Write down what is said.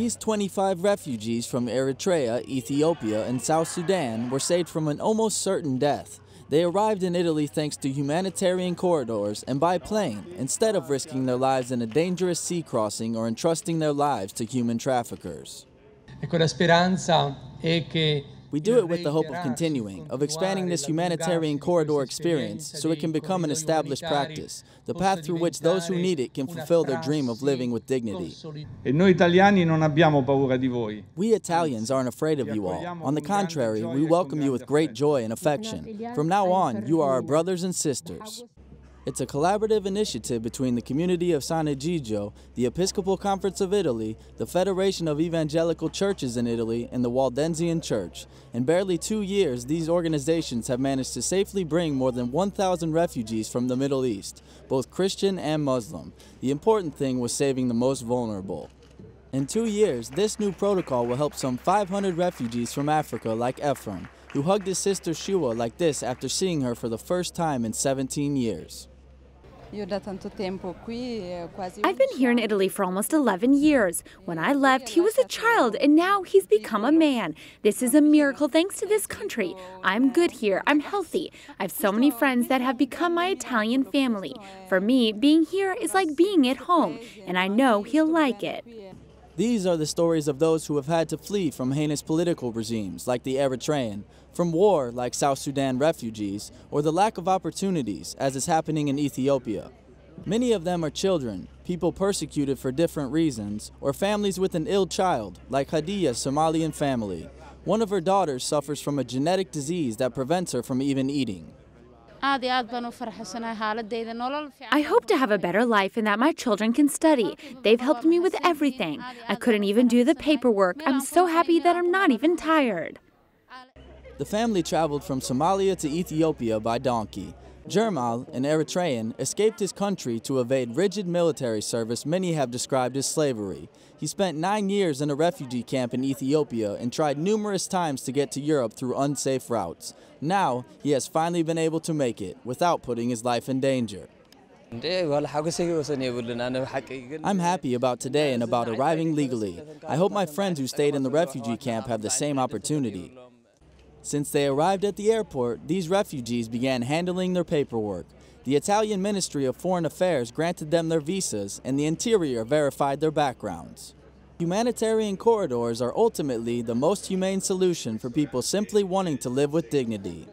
These 25 refugees from Eritrea, Ethiopia, and South Sudan were saved from an almost certain death. They arrived in Italy thanks to humanitarian corridors and by plane, instead of risking their lives in a dangerous sea crossing or entrusting their lives to human traffickers. We do it with the hope of continuing, of expanding this humanitarian corridor experience so it can become an established practice, the path through which those who need it can fulfill their dream of living with dignity. We Italians aren't afraid of you all. On the contrary, we welcome you with great joy and affection. From now on, you are our brothers and sisters. It's a collaborative initiative between the Community of Sant'Egidio, the Episcopal Conference of Italy, the Federation of Evangelical Churches in Italy, and the Waldensian Church. In barely 2 years, these organizations have managed to safely bring more than 1,000 refugees from the Middle East, both Christian and Muslim. The important thing was saving the most vulnerable. In 2 years, this new protocol will help some 500 refugees from Africa like Ephraim, who hugged his sister Shua like this after seeing her for the first time in 17 years. I've been here in Italy for almost 11 years. When I left, he was a child, and now he's become a man. This is a miracle thanks to this country. I'm good here. I'm healthy. I have so many friends that have become my Italian family. For me, being here is like being at home, and I know he'll like it. These are the stories of those who have had to flee from heinous political regimes like the Eritrean, from war like South Sudan refugees, or the lack of opportunities as is happening in Ethiopia. Many of them are children, people persecuted for different reasons, or families with an ill child, like Hadiya's Somalian family. One of her daughters suffers from a genetic disease that prevents her from even eating. I hope to have a better life and that my children can study. They've helped me with everything. I couldn't even do the paperwork. I'm so happy that I'm not even tired. The family traveled from Somalia to Ethiopia by donkey. Jermal, an Eritrean, escaped his country to evade rigid military service many have described as slavery. He spent 9 years in a refugee camp in Ethiopia and tried numerous times to get to Europe through unsafe routes. Now, he has finally been able to make it, without putting his life in danger. I'm happy about today and about arriving legally. I hope my friends who stayed in the refugee camp have the same opportunity. Since they arrived at the airport, these refugees began handling their paperwork. The Italian Ministry of Foreign Affairs granted them their visas, and the Interior verified their backgrounds. Humanitarian corridors are ultimately the most humane solution for people simply wanting to live with dignity.